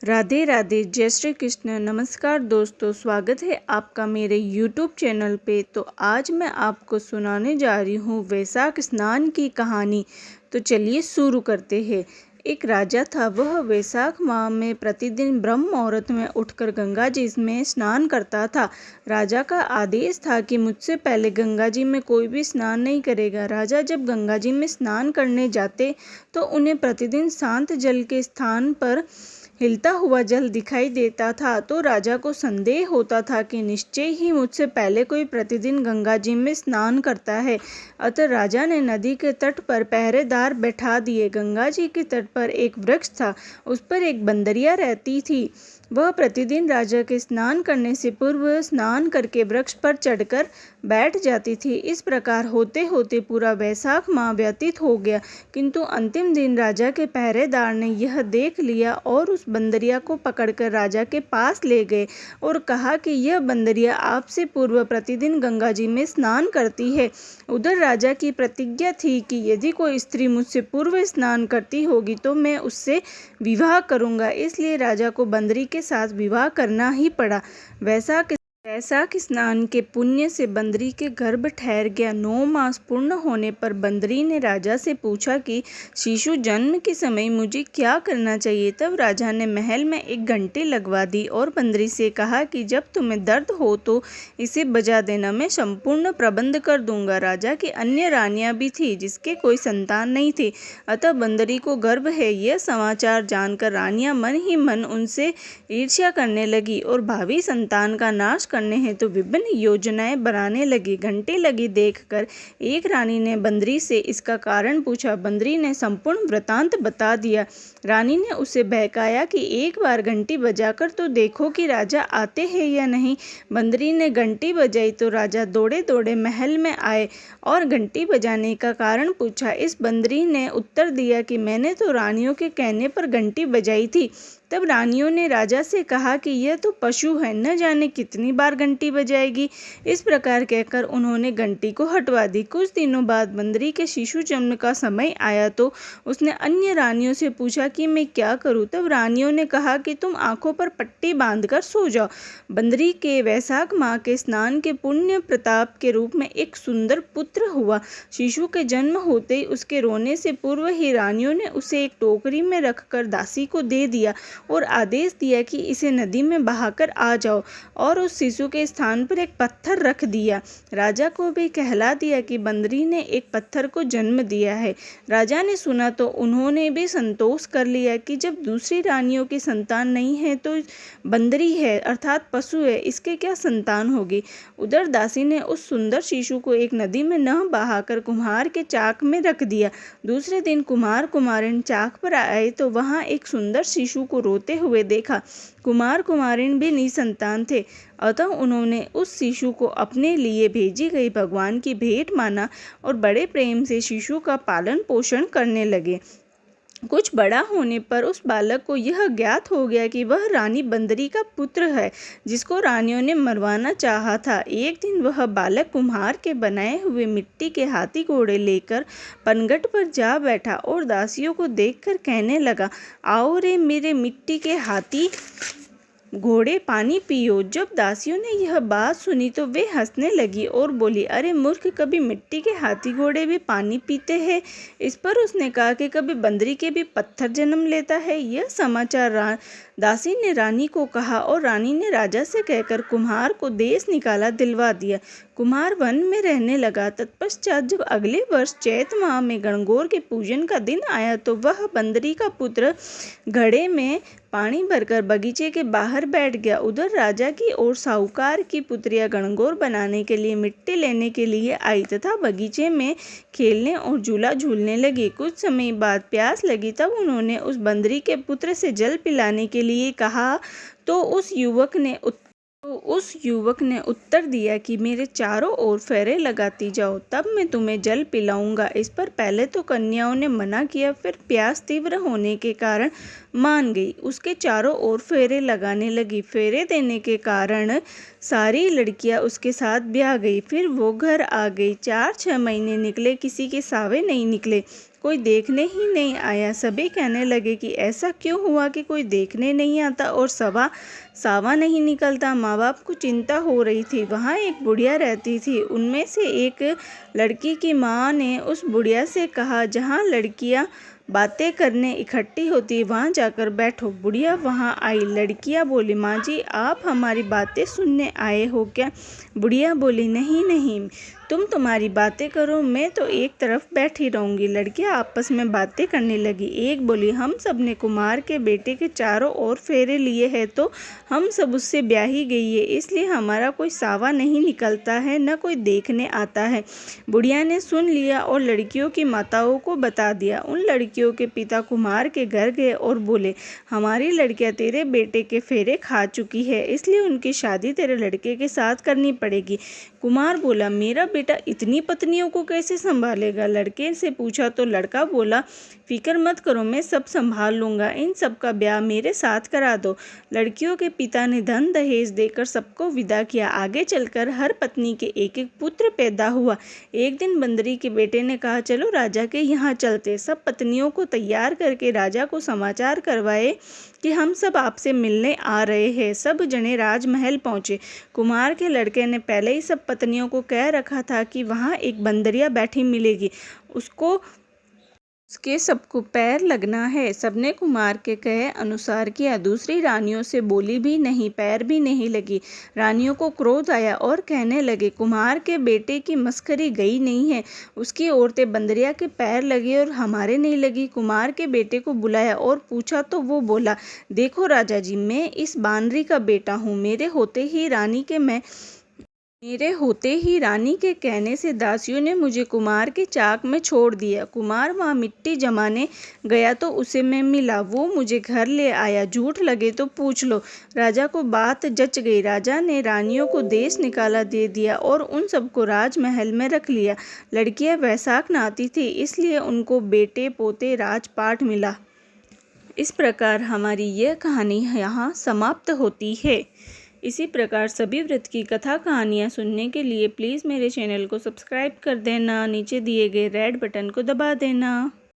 राधे राधे, जय श्री कृष्ण। नमस्कार दोस्तों, स्वागत है आपका मेरे YouTube चैनल पे। तो आज मैं आपको सुनाने जा रही हूँ वैशाख स्नान की कहानी। तो चलिए शुरू करते हैं। एक राजा था, वह वैशाख माह में प्रतिदिन ब्रह्म मुहूर्त में उठकर गंगा जी में स्नान करता था। राजा का आदेश था कि मुझसे पहले गंगा जी में कोई भी स्नान नहीं करेगा। राजा जब गंगा जी में स्नान करने जाते तो उन्हें प्रतिदिन शांत जल के स्थान पर हिलता हुआ जल दिखाई देता था। तो राजा को संदेह होता था कि निश्चय ही मुझसे पहले कोई प्रतिदिन गंगा जी में स्नान करता है। अतः राजा ने नदी के तट पर पहरेदार बैठा दिए। गंगा जी के तट पर एक वृक्ष था, उस पर एक बंदरिया रहती थी। वह प्रतिदिन राजा के स्नान करने से पूर्व स्नान करके वृक्ष पर चढ़कर बैठ जाती थी। इस प्रकार होते होते पूरा वैशाख माह व्यतीत हो गया, किंतु अंतिम दिन राजा के पहरेदार ने यह देख लिया और उस बंदरिया को पकड़कर राजा के पास ले गए और कहा कि यह बंदरिया आपसे पूर्व प्रतिदिन गंगा जी में स्नान करती है। उधर राजा की प्रतिज्ञा थी कि यदि कोई स्त्री मुझसे पूर्व स्नान करती होगी तो मैं उससे विवाह करूंगा। इसलिए राजा को बंदरी के साथ विवाह करना ही पड़ा। वैशाख स्नान के पुण्य से बंदरी के गर्भ ठहर गया। 9 मास पूर्ण होने पर बंदरी ने राजा से पूछा कि शिशु जन्म के समय मुझे क्या करना चाहिए। तब राजा ने महल में एक घंटी लगवा दी और बंदरी से कहा कि जब तुम्हें दर्द हो तो इसे बजा देना, मैं संपूर्ण प्रबंध कर दूंगा। राजा की अन्य रानियां भी थी जिसके कोई संतान नहीं थी, अतः बंदरी को गर्भ है यह समाचार जानकर रानियां मन ही मन उनसे ईर्ष्या करने लगी और भावी संतान का नाश करने हेतु विभिन्न योजनाएं बनाने लगी। घंटी लगी देखकर एक रानी ने बंदरी से इसका कारण पूछा। बंदरी ने संपूर्ण वृतांत बता दिया। रानी ने उसे बहकाया कि एक बार घंटी बजाकर तो देखो कि राजा आते हैं या नहीं। बंदरी ने घंटी बजाई तो राजा दौड़े दौड़े महल में आए और घंटी बजाने का कारण पूछा। इस बंदरी ने उत्तर दिया कि मैंने तो रानियों के कहने पर घंटी बजाई थी। तब रानियों ने राजा से कहा कि यह तो पशु है, न जाने कितनी बार घंटी बजाएगी। इस प्रकार कहकर उन्होंने घंटी को हटवा दी। कुछ दिनों बाद बंदरी के शिशु जन्म का समय आया तो उसने अन्य रानियों से पूछा कि मैं क्या करूं। तब रानियों ने कहा कि तुम आंखों पर पट्टी बांधकर सो जाओ। बंदरी के वैशाख माह के स्नान के पुण्य प्रताप के रूप में एक सुंदर पुत्र हुआ। शिशु के जन्म होते ही उसके रोने से पूर्व ही रानियों ने उसे एक टोकरी में रखकर दासी को दे दिया और आदेश दिया कि इसे नदी में बहाकर आ जाओ और उस शिशु के स्थान पर एक पत्थर रख दिया। राजा को भी कहला दिया कि बंदरी ने एक पत्थर को जन्म दिया है। राजा ने सुना तो उन्होंने भी संतोष कर लिया कि जब दूसरी रानियों की संतान नहीं है तो बंदरी है अर्थात पशु है, इसके क्या संतान होगी। उधर दासी ने उस सुंदर शिशु को एक नदी में न बहाकर कुम्हार के चाक में रख दिया। दूसरे दिन कुम्हार कुम्हारिन चाक पर आए तो वहां एक सुंदर शिशु को रोते हुए देखा। कुमार कुमारिन भी निसंतान थे, अतः उन्होंने उस शिशु को अपने लिए भेजी गई भगवान की भेंट माना और बड़े प्रेम से शिशु का पालन पोषण करने लगे। कुछ बड़ा होने पर उस बालक को यह ज्ञात हो गया कि वह रानी बंदरी का पुत्र है जिसको रानियों ने मरवाना चाहा था। एक दिन वह बालक कुम्हार के बनाए हुए मिट्टी के हाथी घोड़े लेकर पनघट पर जा बैठा और दासियों को देखकर कहने लगा, आओ रे मेरे मिट्टी के हाथी घोड़े पानी पियो। जब दासियों ने यह बात सुनी तो वे हंसने लगी और बोली, अरे मूर्ख, कभी मिट्टी के हाथी घोड़े भी पानी पीते हैं। इस पर उसने कहा कि कभी बंदरी के भी पत्थर जन्म लेता है। यह समाचार दासी ने रानी को कहा और रानी ने राजा से कहकर कुम्हार को देश निकाला दिलवा दिया। कुम्हार वन में रहने लगा। तत्पश्चात जब अगले वर्ष चैत माह में गणगौर के पूजन का दिन आया तो वह बंदरी का पुत्र घड़े में पानी भरकर बगीचे के बाहर बैठ गया। उधर राजा की ओर साहूकार की पुत्रियां गणगौर बनाने के लिए मिट्टी लेने के लिए आई तथा बगीचे में खेलने और झूला झूलने लगी। कुछ समय बाद प्यास लगी, तब उन्होंने उस बंदरी के पुत्र से जल पिलाने के लिए कहा तो उस युवक ने उत्तर दिया कि मेरे चारों ओर फेरे लगाती जाओ, तब मैं तुम्हें जल पिलाऊंगा। इस पर पहले तो कन्याओं ने मना किया, फिर प्यास तीव्र होने के कारण मान गई। उसके चारों ओर फेरे लगाने लगी। फेरे देने के कारण सारी लड़कियां उसके साथ ब्याह गई। फिर वो घर आ गई। 4-6 महीने निकले, किसी के सावे नहीं निकले, कोई देखने ही नहीं आया। सभी कहने लगे कि ऐसा क्यों हुआ कि कोई देखने नहीं आता और सावा नहीं निकलता। माँ बाप को चिंता हो रही थी। वहाँ एक बुढ़िया रहती थी। उनमें से एक लड़की की माँ ने उस बुढ़िया से कहा, जहाँ लड़कियाँ बातें करने इकट्ठी होती वहाँ जाकर बैठो। बुढ़िया वहाँ आई। लड़कियाँ बोली, माँ जी आप हमारी बातें सुनने आए हो क्या? बुढ़िया बोली, नहीं नहीं, तुम तुम्हारी बातें करो, मैं तो एक तरफ बैठी रहूँगी। लड़कियाँ आपस में बातें करने लगी। एक बोली, हम सब ने कुमार के बेटे के चारों ओर फेरे लिए हैं तो हम सब उससे ब्याही गई है, इसलिए हमारा कोई सावा नहीं निकलता है, न कोई देखने आता है। बुढ़िया ने सुन लिया और लड़कियों की माताओं को बता दिया। उन लड़कियों के पिता कुमार के घर गए और बोले, हमारी लड़कियां तेरे बेटे के फेरे खा चुकी है, इसलिए उनकी शादी तेरे लड़के के साथ करनी पड़ेगी। कुमार बोला, मेरा बेटा इतनी पत्नियों को कैसे संभालेगा? लड़के से पूछा तो लड़का बोला, फिक्र मत करो, मैं सब संभाल लूँगा, इन सब का ब्याह मेरे साथ करा दो। लड़कियों के पिता ने धन दहेज देकर सबको विदा किया। आगे चलकर हर पत्नी के एक एक पुत्र पैदा हुआ। एक दिन बंदरी के बेटे ने कहा, चलो राजा के यहाँ चलते। सब पत्नियों को तैयार करके राजा को समाचार करवाए कि हम सब आपसे मिलने आ रहे हैं। सब जने राजमहल पहुँचे। कुमार के लड़के ने पहले ही सब पत्नियों को कह रखा था कि वहाँ एक बंदरिया बैठी मिलेगी, उसके सबको पैर लगना है। सबने कुमार के कहे अनुसार किया। दूसरी रानियों से बोली भी नहीं, पैर भी नहीं लगी। रानियों को क्रोध आया और कहने लगे, कुमार के बेटे की मस्करी गई नहीं है। उसकी औरतें बंदरिया के पैर लगी और हमारे नहीं लगी। कुमार के बेटे को बुलाया और पूछा तो वो बोला, देखो राजा जी, मैं इस बानरी का बेटा हूँ। मेरे होते ही रानी के कहने से दासियों ने मुझे कुमार के चाक में छोड़ दिया। कुमार वहाँ मिट्टी जमाने गया तो उसे मैं मिला, वो मुझे घर ले आया। झूठ लगे तो पूछ लो। राजा को बात जच गई। राजा ने रानियों को देश निकाला दे दिया और उन सबको राजमहल में रख लिया। लड़कियां वैशाख नहाती थी, इसलिए उनको बेटे पोते राजपाट मिला। इस प्रकार हमारी यह कहानी यहाँ समाप्त होती है। इसी प्रकार सभी व्रत की कथा कहानियाँ सुनने के लिए प्लीज़ मेरे चैनल को सब्सक्राइब कर देना, नीचे दिए गए रेड बटन को दबा देना।